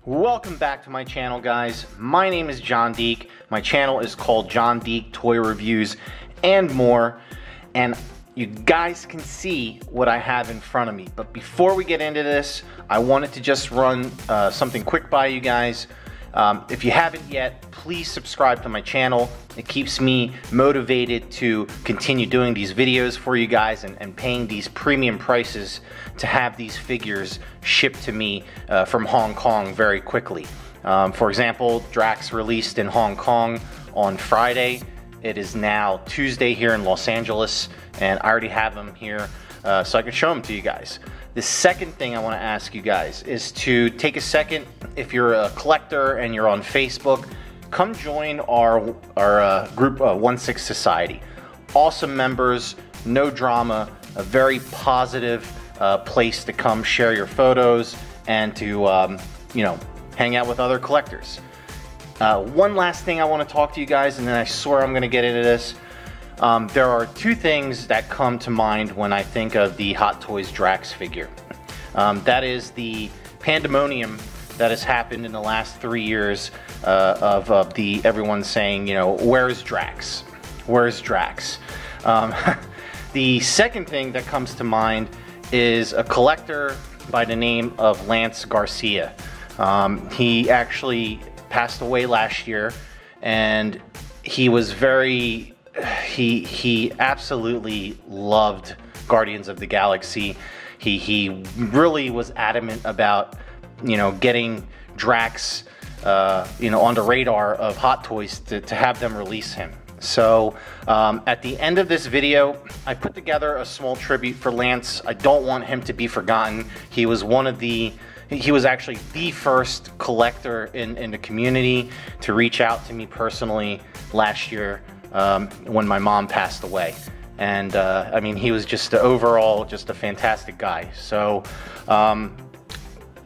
Welcome back to my channel, guys. My name is John Deak. My channel is called John Deak Toy Reviews and More, and you guys can see what I have in front of me. But before we get into this, I wanted to just run something quick by you guys. If you haven't yet, please subscribe to my channel. It keeps me motivated to continue doing these videos for you guys and paying these premium prices to have these figures shipped to me from Hong Kong very quickly. For example, Drax released in Hong Kong on Friday. It is now Tuesday here in Los Angeles, and I already have them here so I can show them to you guys. The second thing I want to ask you guys is to take a second, if you're a collector and you're on Facebook, come join our group 16 Society. Awesome members, no drama, a very positive place to come share your photos and to hang out with other collectors. One last thing I want to talk to you guys, and then I swear I'm going to get into this. There are two things that come to mind when I think of the Hot Toys Drax figure. That is the pandemonium that has happened in the last 3 years of everyone saying, where's Drax? Where's Drax? The second thing that comes to mind is a collector by the name of Lance Garcia. He actually passed away last year, and he was he absolutely loved Guardians of the Galaxy. He really was adamant about getting Drax on the radar of Hot Toys to have them release him. So at the end of this video, I put together a small tribute for Lance. I don't want him to be forgotten. He was he was actually the first collector in the community to reach out to me personally last year when my mom passed away. And I mean, he was just overall just a fantastic guy. So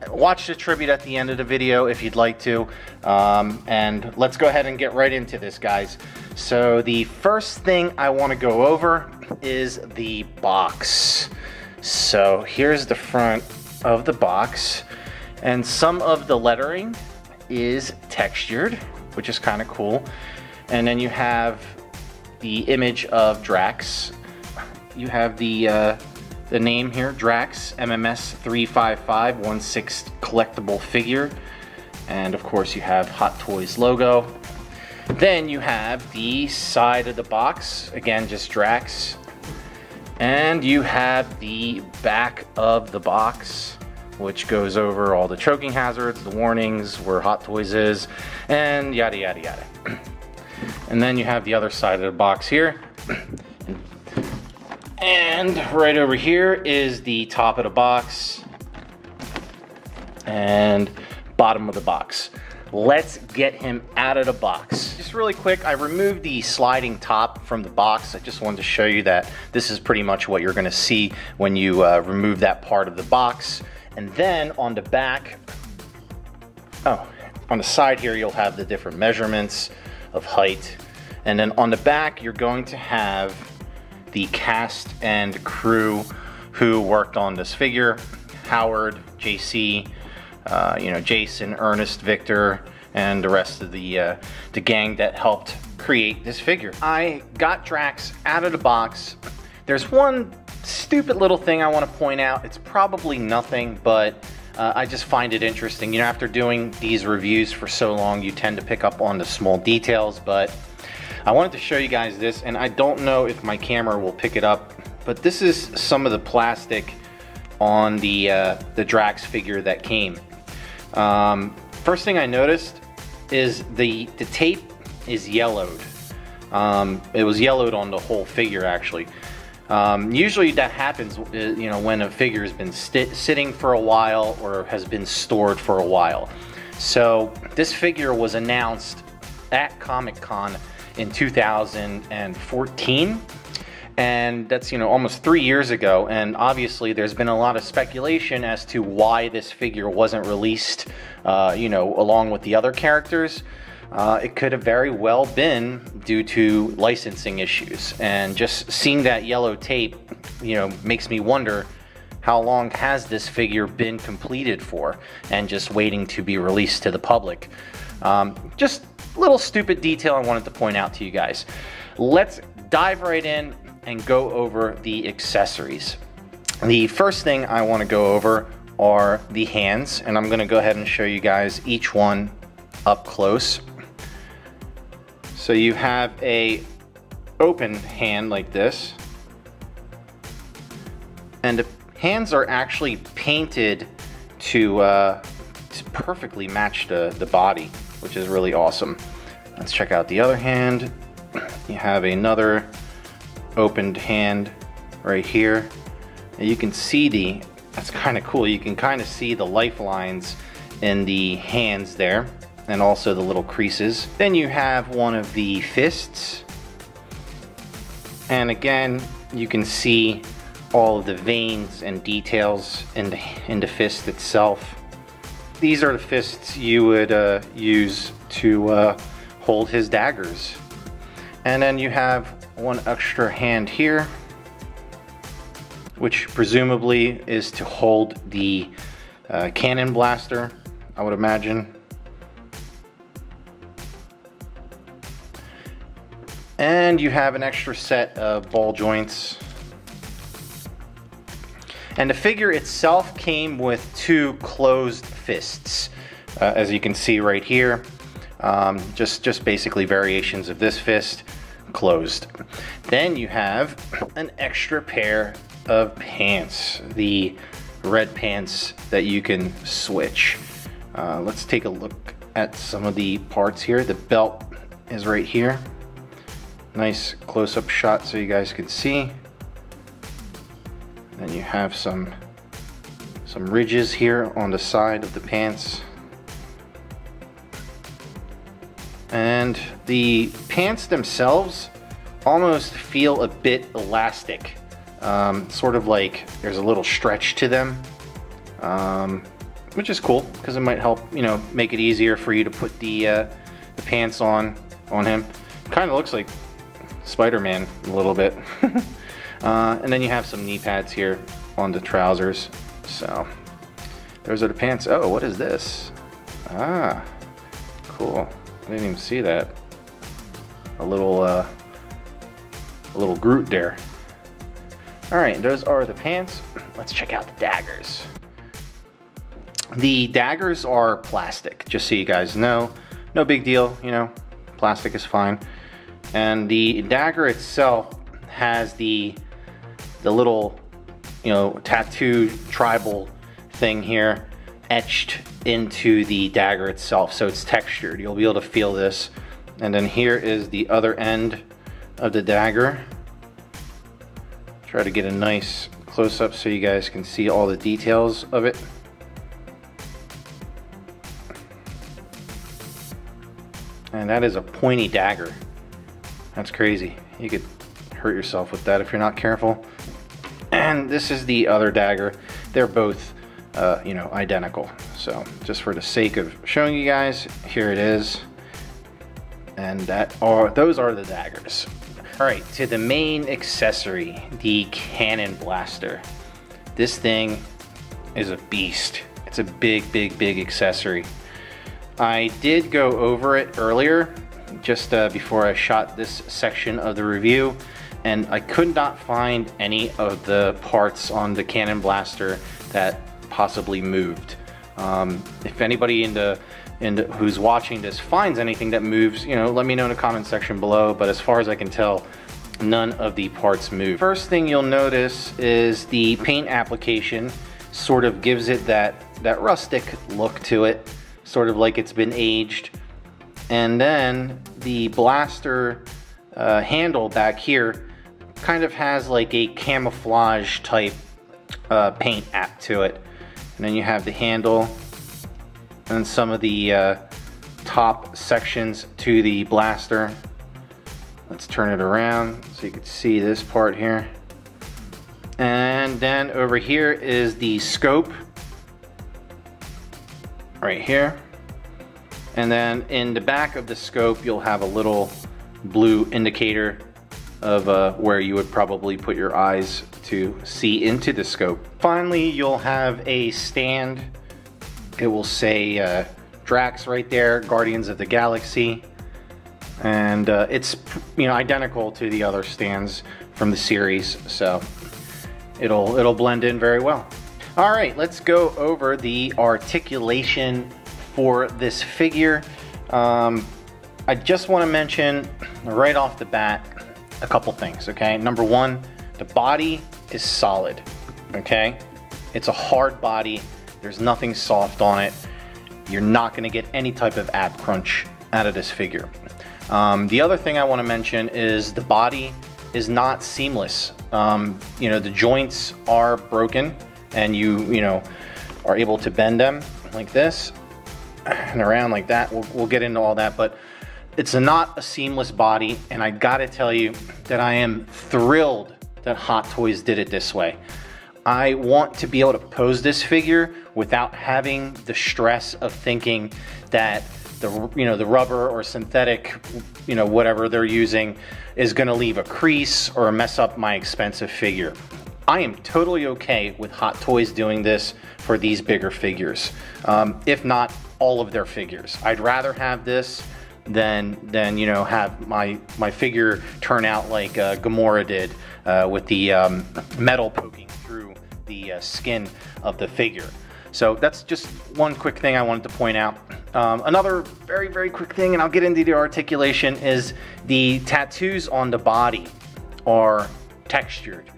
watch the tribute at the end of the video if you'd like to, and let's go ahead and get right into this, guys. So the first thing I want to go over is the box. So here's the front of the box, and some of the lettering is textured, which is kind of cool. And then you have the image of Drax. You have the name here, Drax MMS 35516 collectible figure, and of course you have Hot Toys logo. Then you have the side of the box, again just Drax, and you have the back of the box, which goes over all the choking hazards, the warnings, where Hot Toys is, and yada yada yada. And then you have the other side of the box here. And right over here is the top of the box and bottom of the box. Let's get him out of the box. Just really quick, I removed the sliding top from the box. I just wanted to show you that this is pretty much what you're gonna see when you remove that part of the box. And then on the back, on the side here, you'll have the different measurements of height. And then on the back, you're going to have the cast and crew who worked on this figure: Howard, JC, Jason, Ernest, Victor, and the rest of the gang that helped create this figure. I got Drax out of the box. There's one stupid little thing I want to point out. It's probably nothing, but I just find it interesting. After doing these reviews for so long, you tend to pick up on the small details, but I wanted to show you guys this, and I don't know if my camera will pick it up, but this is some of the plastic on the Drax figure that came. First thing I noticed is the tape is yellowed. It was yellowed on the whole figure, actually. Usually that happens, when a figure has been sitting for a while or has been stored for a while. So this figure was announced at Comic-Con in 2014, and that's almost 3 years ago, and obviously there's been a lot of speculation as to why this figure wasn't released along with the other characters. It could have very well been due to licensing issues, and just seeing that yellow tape makes me wonder how long has this figure been completed for and just waiting to be released to the public. Just a little stupid detail I wanted to point out to you guys. Let's dive right in and go over the accessories. The first thing I want to go over are the hands, and I'm going to go ahead and show you guys each one up close. So you have a open hand like this, and the hands are actually painted to perfectly match the body, which is really awesome. Let's check out the other hand. You have another opened hand right here. And you can see that's kind of cool. You can kind of see the lifelines in the hands there, and also the little creases. Then you have one of the fists, and again you can see all of the veins and details in the fist itself. These are the fists you would use to hold his daggers. And then you have one extra hand here, which presumably is to hold the cannon blaster, I would imagine. And you have an extra set of ball joints. And the figure itself came with 2 closed fists, as you can see right here. Just basically variations of this fist closed. Then you have an extra pair of pants, the red pants that you can switch. Let's take a look at some of the parts here. The belt is right here. Nice close-up shot so you guys can see. Then you have some ridges here on the side of the pants. And the pants themselves almost feel a bit elastic. Sort of like there's a little stretch to them, which is cool because it might help, make it easier for you to put the pants on him. Kind of looks like Spider-Man a little bit. And then you have some knee pads here on the trousers. So those are the pants. Oh, what is this? Ah, cool. I didn't even see that. A little Groot there. All right, those are the pants. Let's check out the daggers. The daggers are plastic, just so you guys know. No big deal, plastic is fine. And the dagger itself has the little, tattoo tribal thing here etched into the dagger itself, so it's textured. You'll be able to feel this. And then here is the other end of the dagger. Try to get a nice close-up so you guys can see all the details of it. And that is a pointy dagger. That's crazy. You could hurt yourself with that if you're not careful. And this is the other dagger. They're both, identical. So just for the sake of showing you guys, here it is. And those are the daggers. All right, to the main accessory, the cannon blaster. This thing is a beast. It's a big, big, big accessory. I did go over it earlier, just before I shot this section of the review, and I could not find any of the parts on the cannon blaster that possibly moved. If anybody who's watching this finds anything that moves, let me know in the comment section below, but as far as I can tell, none of the parts move. First thing you'll notice is the paint application sort of gives it that rustic look to it, sort of like it's been aged. And then the blaster handle back here kind of has like a camouflage type paint app to it. And then you have the handle and some of the top sections to the blaster. Let's turn it around so you can see this part here. And then over here is the scope right here. And then in the back of the scope, you'll have a little blue indicator of where you would probably put your eyes to see into the scope. Finally, you'll have a stand. It will say Drax right there, Guardians of the Galaxy, and it's identical to the other stands from the series, so it'll blend in very well. All right, let's go over the articulation for this figure. I just want to mention right off the bat a couple things, okay? Number one, the body is solid, okay? It's a hard body. There's nothing soft on it. You're not going to get any type of ab crunch out of this figure. The other thing I want to mention is the body is not seamless. The joints are broken, and you are able to bend them like this and around like that. We'll get into all that, but it's not a seamless body, and I gotta tell you that I am thrilled that Hot Toys did it this way. I want to be able to pose this figure without having the stress of thinking that the rubber or synthetic, whatever they're using is gonna leave a crease or mess up my expensive figure. I am totally okay with Hot Toys doing this for these bigger figures, if not all of their figures. I'd rather have this than have my figure turn out like Gamora did with the metal poking through the skin of the figure. So that's just one quick thing I wanted to point out. Another very, very quick thing, and I'll get into the articulation, is the tattoos on the body are textured.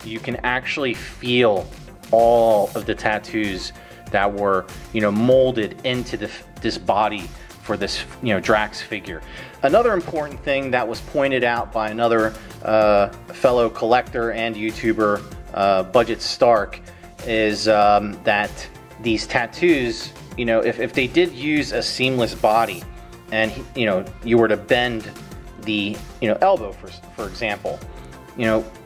You can actually feel all of the tattoos that were molded into this body for this Drax figure. Another important thing that was pointed out by another fellow collector and YouTuber, Budget Stark, is that these tattoos, if they did use a seamless body, and you were to bend the elbow for example,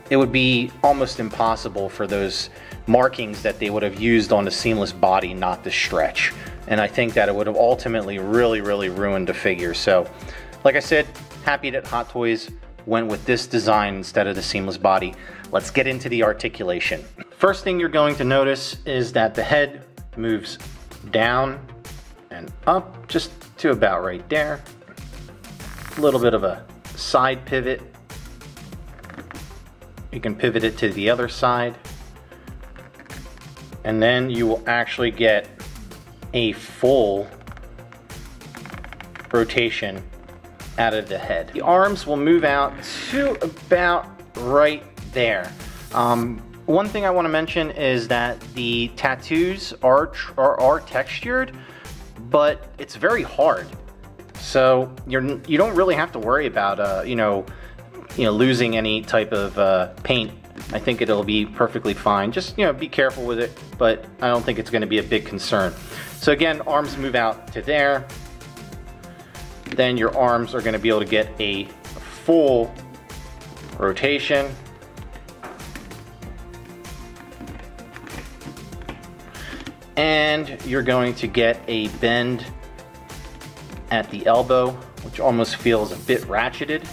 it would be almost impossible for those markings that they would have used on the seamless body not to stretch. And I think that it would have ultimately really, really ruined the figure. So, like I said, happy that Hot Toys went with this design instead of the seamless body. Let's get into the articulation. First thing you're going to notice is that the head moves down and up just to about right there. A little bit of a side pivot. You can pivot it to the other side, and then you will actually get a full rotation out of the head. The arms will move out to about right there. One thing I want to mention is that the tattoos are textured, but it's very hard. So you don't really have to worry about losing any type of paint. I think it'll be perfectly fine. Just be careful with it, but I don't think it's going to be a big concern. So again, arms move out to there. Then your arms are going to be able to get a full rotation. And you're going to get a bend at the elbow, which almost feels a bit ratcheted.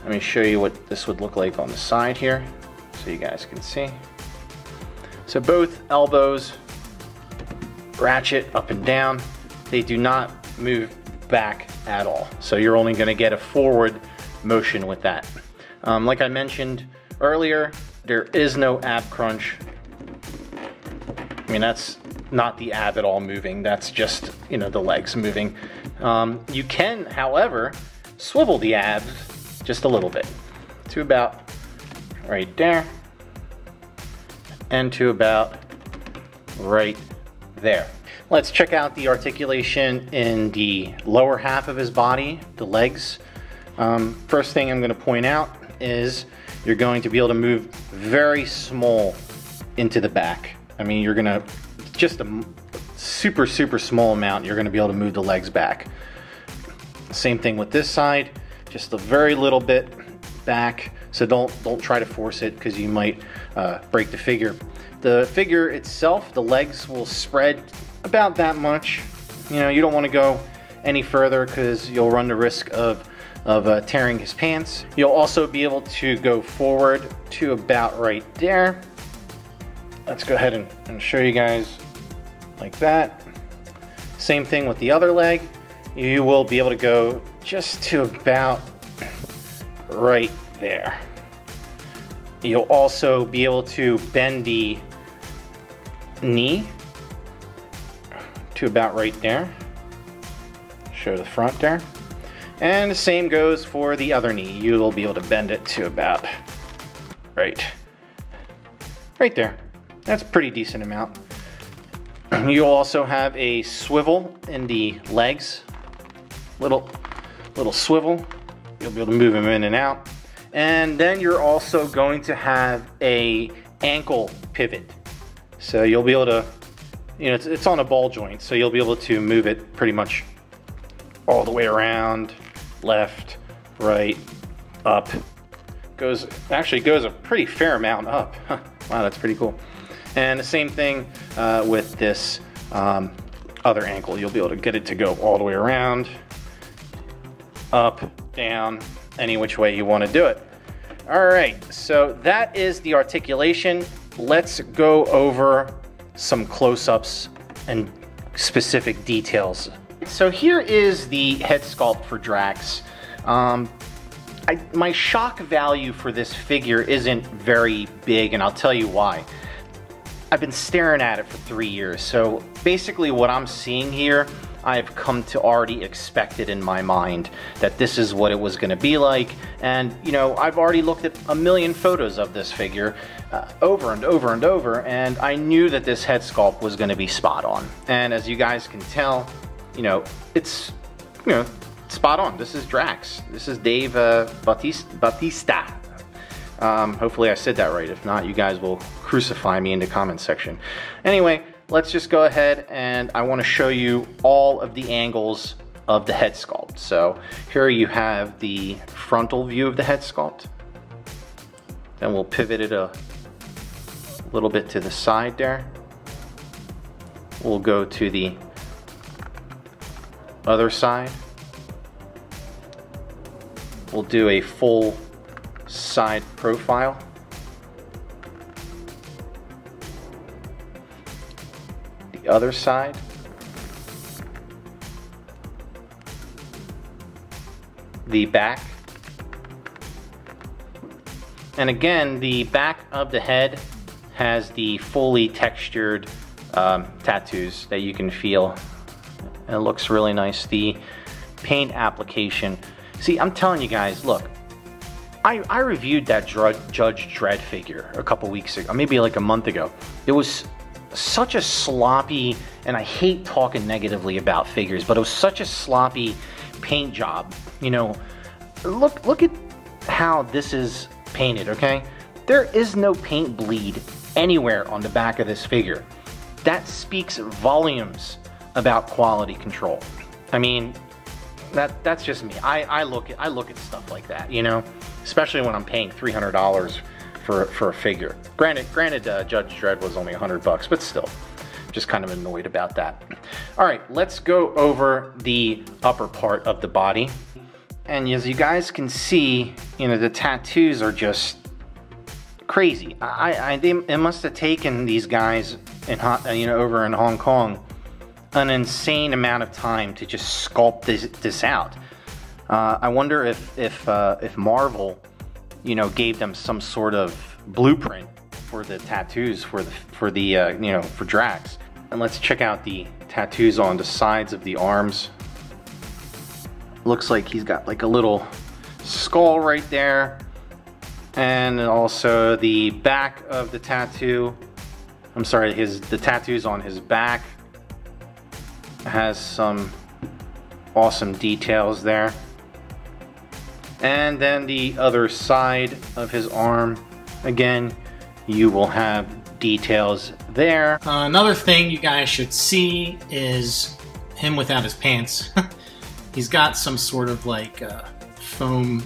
Let me show you what this would look like on the side here, so you guys can see. So both elbows ratchet up and down. They do not move back at all. So you're only going to get a forward motion with that. Like I mentioned earlier, there is no ab crunch. I mean, that's not the ab at all moving. That's just, the legs moving. You can, however, swivel the abs just a little bit to about right there and to about right there. Let's check out the articulation in the lower half of his body, the legs. First thing I'm going to point out is you're going to be able to move very small into the back. I mean, you're going to, just a super, super small amount, you're going to be able to move the legs back. Same thing with this side, just a very little bit back. So don't try to force it because you might break the figure. The figure itself, the legs will spread about that much. You don't want to go any further because you'll run the risk of of tearing his pants. You'll also be able to go forward to about right there. Let's go ahead and show you guys like that. Same thing with the other leg. You will be able to go just to about right there. You'll also be able to bend the knee to about right there. Show the front there. And the same goes for the other knee. You will be able to bend it to about right there. That's a pretty decent amount. You'll also have a swivel in the legs. Little swivel. You'll be able to move them in and out. And then you're also going to have a ankle pivot. So you'll be able to, you know, it's on a ball joint, so you'll be able to move it pretty much all the way around, left, right, up. Actually goes a pretty fair amount up. Wow, that's pretty cool. And the same thing with this other ankle. You'll be able to get it to go all the way around, up, down, any which way you want to do it. All right, so that is the articulation. Let's go over some close-ups and specific details. So here is the head sculpt for Drax. My shock value for this figure isn't very big, and I'll tell you why. I've been staring at it for 3 years, so basically what I'm seeing here, I've come to already expect it in my mind that this is what it was going to be like. And you know, I've already looked at a million photos of this figure over and over and over, and I knew that this head sculpt was going to be spot on. And as you guys can tell, you know, it's, you know, spot on. This is Drax. This is Dave Bautista. Hopefully I said that right. If not, you guys will crucify me in the comment section. Anyway, let's just go ahead, and I want to show you all of the angles of the head sculpt. So here you have the frontal view of the head sculpt. Then we'll pivot it a little bit to the side there. We'll go to the other side. We'll do a full side profile. The other side. The back. And again, the back of the head has the fully textured tattoos that you can feel. And it looks really nice. The paint application. See, I'm telling you guys, look, I reviewed that Judge Dredd figure a couple weeks ago, maybe like a month ago. It was such a sloppy, and I hate talking negatively about figures, but it was such a sloppy paint job. You know, look at how this is painted, okay? There is no paint bleed anywhere on the back of this figure. That speaks volumes about quality control. I mean, that's just me. I look at stuff like that, you know, especially when I'm paying $300 for a figure. Granted, Judge Dredd was only $100, but still, just kind of annoyed about that. All right, let's go over the upper part of the body. And as you guys can see, you know, the tattoos are just crazy. It must have taken these guys over in Hong Kong an insane amount of time to just sculpt this out. I wonder if Marvel, you know, gave them some sort of blueprint for the tattoos for Drax. And let's check out the tattoos on the sides of the arms. Looks like he's got like a little skull right there, and also the back of the tattoo. I'm sorry, the tattoos on his back has some awesome details there. And then the other side of his arm, again, you will have details there. Another thing you guys should see is him without his pants. He's got some sort of like foam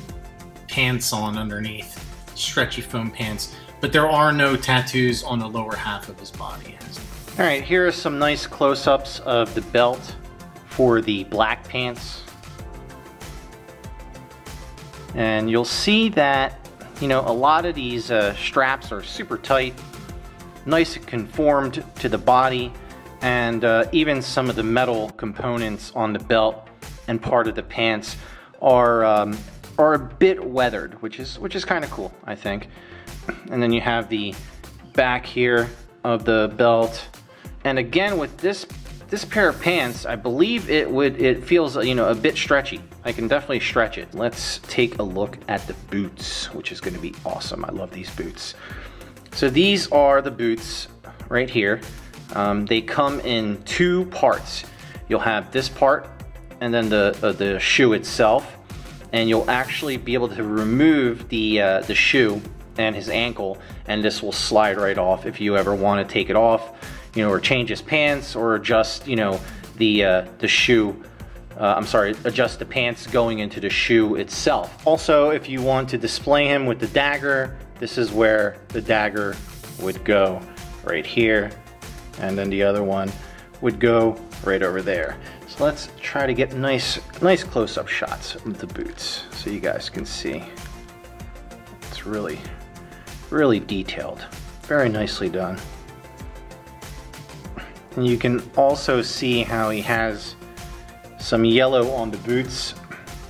pants on underneath, stretchy foam pants, but there are no tattoos on the lower half of his body. All right, here are some nice close-ups of the belt for the black pants. And you'll see that, you know, a lot of these straps are super tight, nice and conformed to the body, and even some of the metal components on the belt and part of the pants are a bit weathered, which is kind of cool, I think. And then you have the back here of the belt, and again with this pair of pants, I believe it feels, you know, a bit stretchy. I can definitely stretch it. Let's take a look at the boots, which is going to be awesome. I love these boots. So these are the boots right here. They come in two parts. You'll have this part and then the shoe itself, and you'll actually be able to remove the shoe and his ankle, and this will slide right off if you ever want to take it off, you know, or change his pants, or adjust, you know, the shoe. Adjust the pants going into the shoe itself. Also, if you want to display him with the dagger, this is where the dagger would go, right here, and then the other one would go right over there. So let's try to get nice close-up shots of the boots so you guys can see. It's really detailed, very nicely done. And you can also see how he has some yellow on the boots,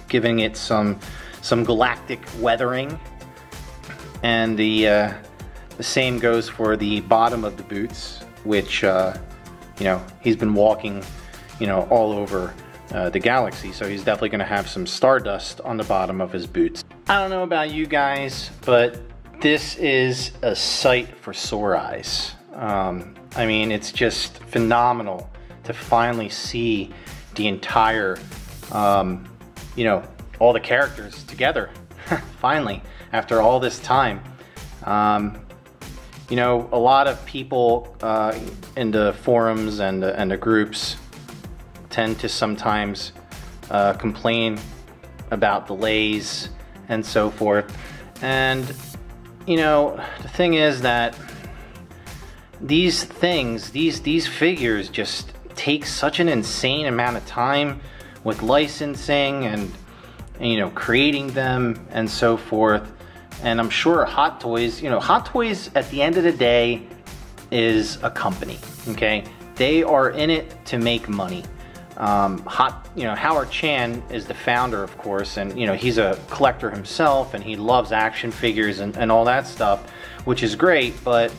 giving it some galactic weathering. And the same goes for the bottom of the boots, which you know, he's been walking, you know, all over the galaxy, so he's definitely going to have some stardust on the bottom of his boots. I don't know about you guys, but this is a sight for sore eyes. I mean, it's just phenomenal to finally see the entire, you know, all the characters together, finally, after all this time. You know, a lot of people in the forums and the groups tend to sometimes complain about delays and so forth. And, you know, the thing is that these figures just take such an insane amount of time with licensing and you know, creating them and so forth. And I'm sure Hot Toys, you know, Hot Toys at the end of the day is a company, okay? They are in it to make money. You know, Howard Chan is the founder, of course, and you know, he's a collector himself, and he loves action figures and all that stuff, which is great. But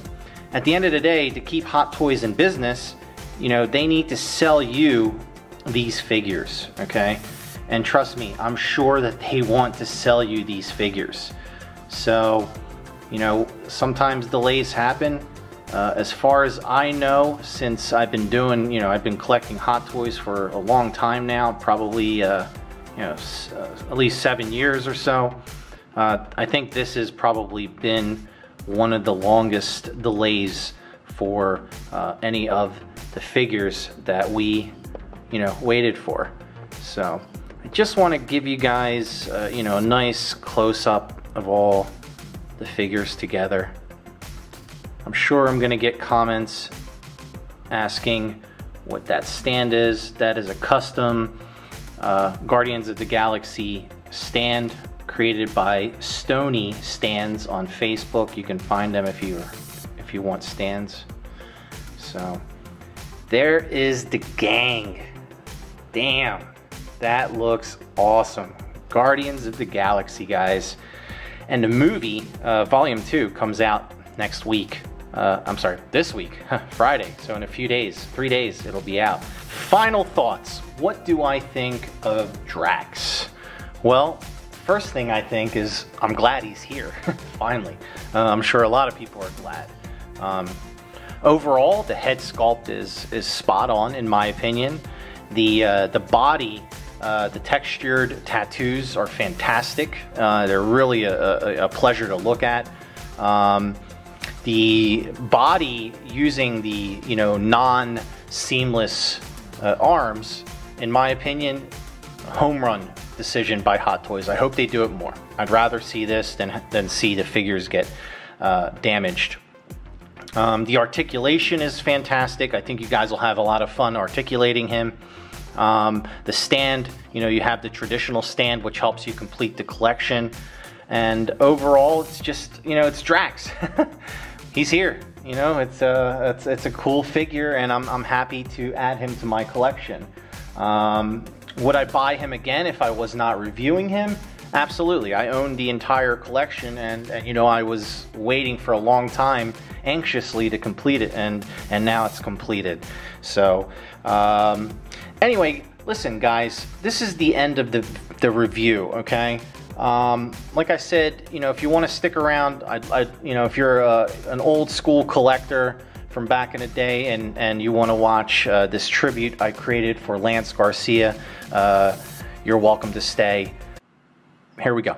at the end of the day, to keep Hot Toys in business, you know, they need to sell you these figures, okay? And trust me, I'm sure that they want to sell you these figures. So, you know, sometimes delays happen. As far as I know, since I've been doing, you know, I've been collecting Hot Toys for a long time now, probably, you know, at least 7 years or so. I think this has probably been one of the longest delays for any of the figures that we, you know, waited for. So I just want to give you guys, you know, a nice close-up of all the figures together. I'm sure I'm going to get comments asking what that stand is. That is a custom Guardians of the Galaxy stand created by Stony Stands on Facebook. You can find them if you want stands. So there is the gang. Damn, that looks awesome. Guardians of the Galaxy, guys. And the movie, Volume 2, comes out next week. I'm sorry, this week, Friday. So in a few days, 3 days, it'll be out. Final thoughts. What do I think of Drax? Well, first thing I think is I'm glad he's here, finally. I'm sure a lot of people are glad. Overall, the head sculpt is spot on, in my opinion. The body, the textured tattoos are fantastic. They're really a pleasure to look at. The body using the, you know, non-seamless arms, in my opinion, home run decision by Hot Toys. I hope they do it more. I'd rather see this than see the figures get damaged. The articulation is fantastic. I think you guys will have a lot of fun articulating him. The stand, you know, you have the traditional stand, which helps you complete the collection. And overall, it's just, you know, it's Drax. He's here. You know, it's a cool figure, and I'm happy to add him to my collection. Would I buy him again if I was not reviewing him? Absolutely. I own the entire collection, and you know, I was waiting for a long time anxiously to complete it, and now it's completed. So anyway, listen guys, this is the end of the review, okay? Like I said, you know, if you want to stick around, you know, if you're an old school collector from back in the day, and you want to watch this tribute I created for Lance Garcia, you're welcome to stay. Here we go.